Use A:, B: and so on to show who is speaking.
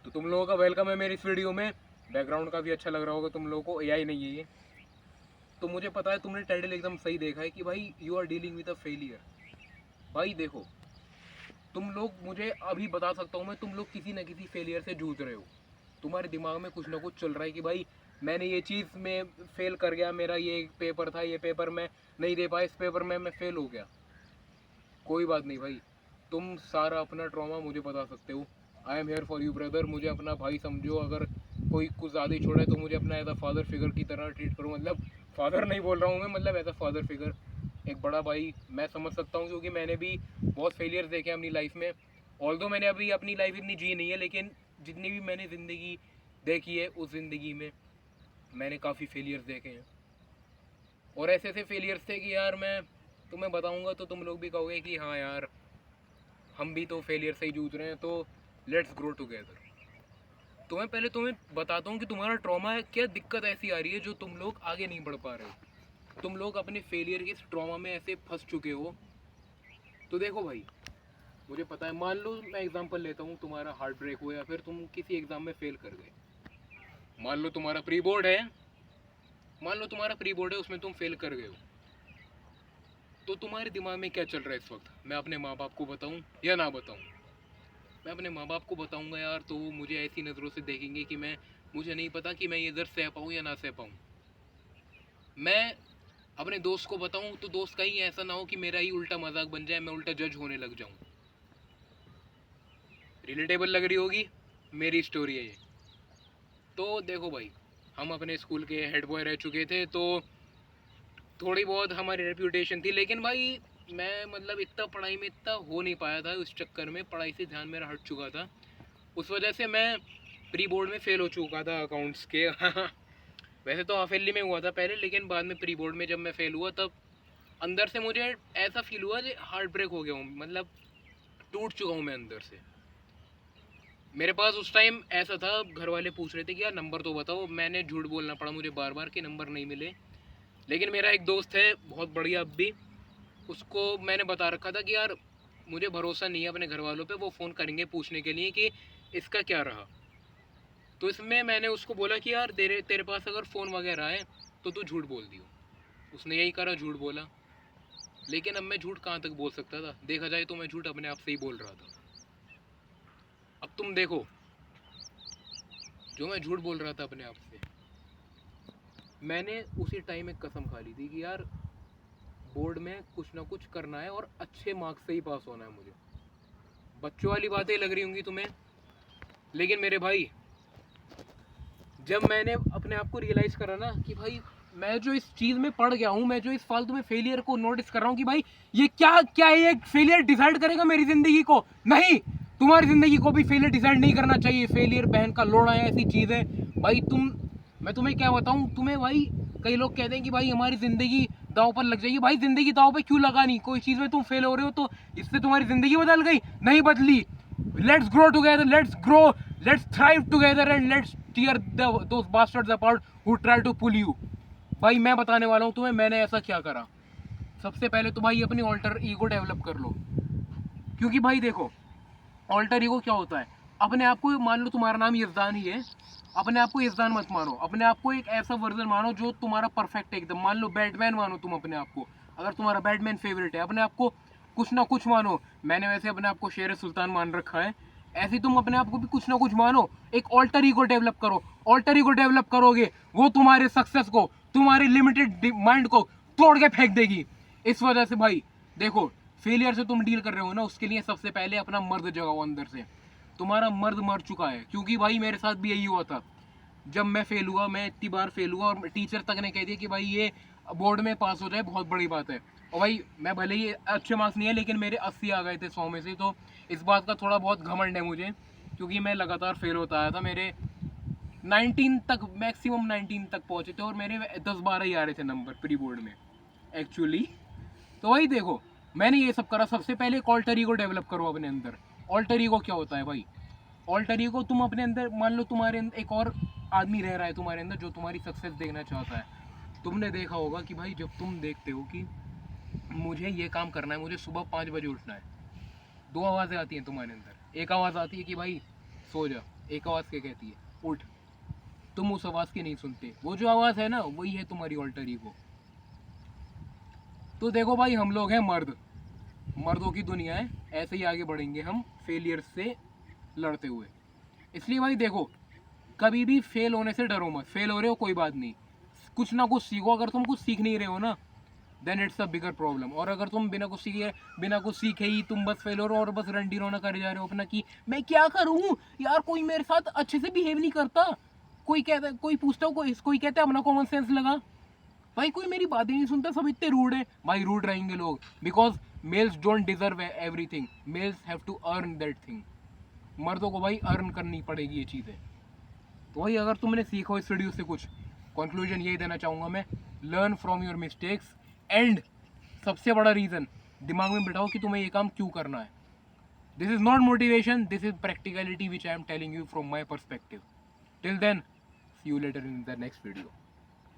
A: तो तुम लोगों का वेलकम है मेरी इस वीडियो में। बैकग्राउंड काफ़ी अच्छा लग रहा होगा तुम लोगों को, एआई नहीं है ये। तो मुझे पता है तुमने टाइटल एकदम सही देखा है कि भाई you are dealing with a failure. भाई देखो, तुम लोग, मुझे अभी बता सकता हूँ मैं, तुम लोग किसी न किसी फेलियर से जूझ रहे हो। तुम्हारे दिमाग में कुछ ना कुछ चल रहा है कि भाई मैंने ये चीज़ में फेल कर गया, मेरा ये पेपर था, ये पेपर मैं नहीं दे पाया, इस पेपर में मैं फेल हो गया। कोई बात नहीं भाई, तुम सारा अपना ट्रॉमा मुझे बता सकते हो। I am here for you brother. मुझे अपना भाई समझो। अगर कोई कुछ ज़्यादा ही छोड़ा है तो मुझे अपना एज अ फादर फिगर की तरह ट्रीट करो। मतलब फादर नहीं बोल रहा हूँ मैं, मतलब एज अ फादर फिगर, एक बड़ा भाई मैं समझ सकता हूँ, क्योंकि मैंने भी बहुत फेलियर्स देखे हैं अपनी लाइफ में। ऑल्दो मैंने अभी अपनी लाइफ इतनी जी नहीं है, लेकिन जितनी भी मैंने ज़िंदगी देखी है उस ज़िंदगी में मैंने काफ़ी फेलियर्स देखे हैं। और ऐसे ऐसे फेलियर्स थे कि यार मैं तुम्हें बताऊंगा तो तुम लोग भी कहोगे कि हाँ यार, हम भी तो फेलियर से ही जूझ रहे हैं। तो लेट्स ग्रो टुगेदर। तो मैं पहले तुम्हें बताता हूँ कि तुम्हारा ट्रॉमा है, क्या दिक्कत ऐसी आ रही है जो तुम लोग आगे नहीं बढ़ पा रहे हो। तुम लोग अपने फेलियर के इस ट्रॉमा में ऐसे फंस चुके हो। तो देखो भाई, मुझे पता है, मान लो मैं एग्जांपल लेता हूँ, तुम्हारा हार्ट ब्रेक हो या फिर तुम किसी एग्जाम में फेल कर गए। मान लो तुम्हारा प्री बोर्ड है, मान लो तुम्हारा प्री बोर्ड है, उसमें तुम फेल कर गए हो। तो तुम्हारे दिमाग में क्या चल रहा है इस वक्त? मैं अपने माँ बाप को बताऊँ या ना बताऊँ? मैं अपने माँ बाप को बताऊंगा यार तो वो मुझे ऐसी नज़रों से देखेंगे कि मैं, मुझे नहीं पता कि मैं ये दर्द सह पाऊँ या ना सह पाऊँ। मैं अपने दोस्त को बताऊं तो दोस्त कहीं ऐसा ना हो कि मेरा ही उल्टा मजाक बन जाए, मैं उल्टा जज होने लग जाऊं। रिलेटेबल लग रही होगी मेरी स्टोरी है ये। तो देखो भाई, हम अपने स्कूल के हेड बॉय रह चुके थे, तो थोड़ी बहुत हमारी रेप्यूटेशन थी। लेकिन भाई मैं, मतलब इतना पढ़ाई में इतना हो नहीं पाया था, उस चक्कर में पढ़ाई से ध्यान मेरा हट चुका था। उस वजह से मैं प्री बोर्ड में फेल हो चुका था अकाउंट्स के। वैसे तो हाफेली में हुआ था पहले, लेकिन बाद में प्री बोर्ड में जब मैं फेल हुआ तब अंदर से मुझे ऐसा फील हुआ कि हार्ट ब्रेक हो गया हूँ, मतलब टूट चुका हूँ मैं अंदर से। मेरे पास उस टाइम ऐसा था, घर वाले पूछ रहे थे कि यार नंबर तो बताओ। मैंने झूठ बोलना पड़ा मुझे बार बार कि नंबर नहीं मिले। लेकिन मेरा एक दोस्त है बहुत बढ़िया अब भी, उसको मैंने बता रखा था कि यार मुझे भरोसा नहीं है अपने घर वालों पे, वो फ़ोन करेंगे पूछने के लिए कि इसका क्या रहा। तो इसमें मैंने उसको बोला कि यार तेरे तेरे पास अगर फ़ोन वगैरह है तो तू झूठ बोल दियो। उसने यही करा, झूठ बोला। लेकिन अब मैं झूठ कहाँ तक बोल सकता था? देखा जाए तो मैं झूठ अपने आप से ही बोल रहा था। अब तुम देखो, जो मैं झूठ बोल रहा था अपने आप से, मैंने उसी टाइम एक कसम खा ली थी कि यार बोर्ड में कुछ ना कुछ करना है और अच्छे मार्क्स से ही पास होना है मुझे। बच्चों वाली बातें लग रही होंगी तुम्हें, लेकिन मेरे भाई, जब मैंने अपने आप को रियलाइज़ करा ना कि भाई मैं जो इस चीज़ में पड़ गया हूँ, मैं जो इस फालतू में फेलियर को नोटिस कर रहा हूँ कि भाई ये क्या क्या ये फेलियर डिसाइड करेगा मेरी ज़िंदगी को? नहीं, तुम्हारी ज़िंदगी को भी फेलियर डिसाइड नहीं करना चाहिए। फेलियर बहन का लोड़ा है, ऐसी चीज़ है भाई। मैं तुम्हें क्या बताऊँ तुम्हें भाई। कई लोग कहते हैं कि भाई हमारी ज़िंदगी दाव पर लग जाएगी। भाई ज़िंदगी दाव पे क्यों लगानी? कोई चीज़ में तुम फेल हो रहे हो तो इससे तुम्हारी ज़िंदगी बदल गई? नहीं बदली। Let's grow together, let's grow, let's thrive together and let's tear those bastards apart who try to pull you. भाई मैं बताने वाला हूँ तुम्हें मैंने ऐसा क्या करा। सबसे पहले तो भाई अपनी ऑल्टर ईगो डेवलप कर लो। क्योंकि भाई देखो, ऑल्टर ईगो क्या होता है? अपने आप को, मान लो तुम्हारा नाम यजदान ही है, अपने आप को यजदान मत मानो। अपने आप को एक ऐसा वर्जन मानो जो तुम्हारा परफेक्ट है एकदम। मान लो बैटमैन मानो तुम अपने आप को, अगर तुम्हारा बैटमैन फेवरेट है। अपने आप को कुछ ना कुछ मानो। मैंने वैसे अपने आप को शेर सुल्तान मान रखा है, ऐसे तुम अपने आप को भी कुछ ना कुछ मानो। एक ऑल्टर ईगो डेवलप करो। ऑल्टर ईगो डेवलप करोगे, वो तुम्हारे सक्सेस को, तुम्हारे लिमिटेड माइंड को तोड़ के फेंक देगी। इस वजह से भाई देखो, फेलियर से तुम डील कर रहे हो ना, उसके लिए सबसे पहले अपना मर्द जगाओ अंदर से। तुम्हारा मर्द मर चुका है। क्योंकि भाई मेरे साथ भी यही हुआ था। जब मैं फेल हुआ, मैं इतनी बार फेल हुआ और टीचर तक ने कह दिया कि भाई ये बोर्ड में पास हो जाए बहुत बड़ी बात है। और भाई मैं भले ही अच्छे मार्क्स नहीं है, लेकिन मेरे 80 आ गए थे 100 में से। तो इस बात का थोड़ा बहुत घमंड है मुझे, क्योंकि मैं लगातार फेल होता आया था। मेरे 19 तक, मैक्सिमम 19 तक पहुंचे थे और मेरे 10-12 ही आ रहे थे नंबर प्री बोर्ड में एक्चुअली। तो वही देखो, मैंने ये सब करा। सबसे पहले एक ऑल्टर ईगो डेवलप करो अपने अंदर। ऑल्टर ईगो क्या होता है भाई? ऑल्टर ईगो, तुम अपने अंदर, मान लो तुम्हारे अंदर एक और आदमी रह रहा है तुम्हारे अंदर जो तुम्हारी सक्सेस देखना चाहता है। तुमने देखा होगा कि भाई जब तुम देखते हो कि मुझे ये काम करना है, मुझे सुबह 5 बजे उठना है, दो आवाज़ें आती हैं तुम्हारे अंदर। एक आवाज़ आती है कि भाई सो जा। एक आवाज़ क्या कहती है, उठ। तुम उस आवाज़ की नहीं सुनते, वो जो आवाज़ है ना वही है तुम्हारी ऑल्टर ईगो। तो देखो भाई, हम लोग हैं मर्द, मर्दों की दुनिया है, ऐसे ही आगे बढ़ेंगे हम फेलियर से लड़ते हुए। इसलिए भाई देखो, कभी भी फेल होने से डरो मत। फेल हो रहे हो कोई बात नहीं, कुछ ना कुछ सीखो। अगर तुम कुछ सीख नहीं रहे हो ना, then it's a bigger problem. और अगर तुम बिना कुछ सीखे ही तुम बस फेल हो रहे हो और बस रंडी रोना करे जा रहे हो अपना कि मैं क्या करूँ यार, कोई मेरे साथ अच्छे से बिहेव नहीं करता, कोई कहता, कोई पूछता, कोई कहता है अपना कॉमन सेंस लगा, भाई कोई मेरी बात ही नहीं सुनता, सब इतने रूड है। भाई रूड रहेंगे लोग, because males don't deserve everything, males have to earn that thing. मर्दों को भाई अर्न करनी पड़ेगी ये चीज़ें। तो भाई अगर तुमने सीखा हो इस वीडियो से कुछ, कंक्लूजन यही देना चाहूँगा मैं, learn from your mistakes. And सबसे बड़ा रीज़न दिमाग में बिठाओ कि तुम्हें ये काम क्यों करना है। This is not motivation, this is practicality which I am telling you from my perspective. Till then, see you later in the next video.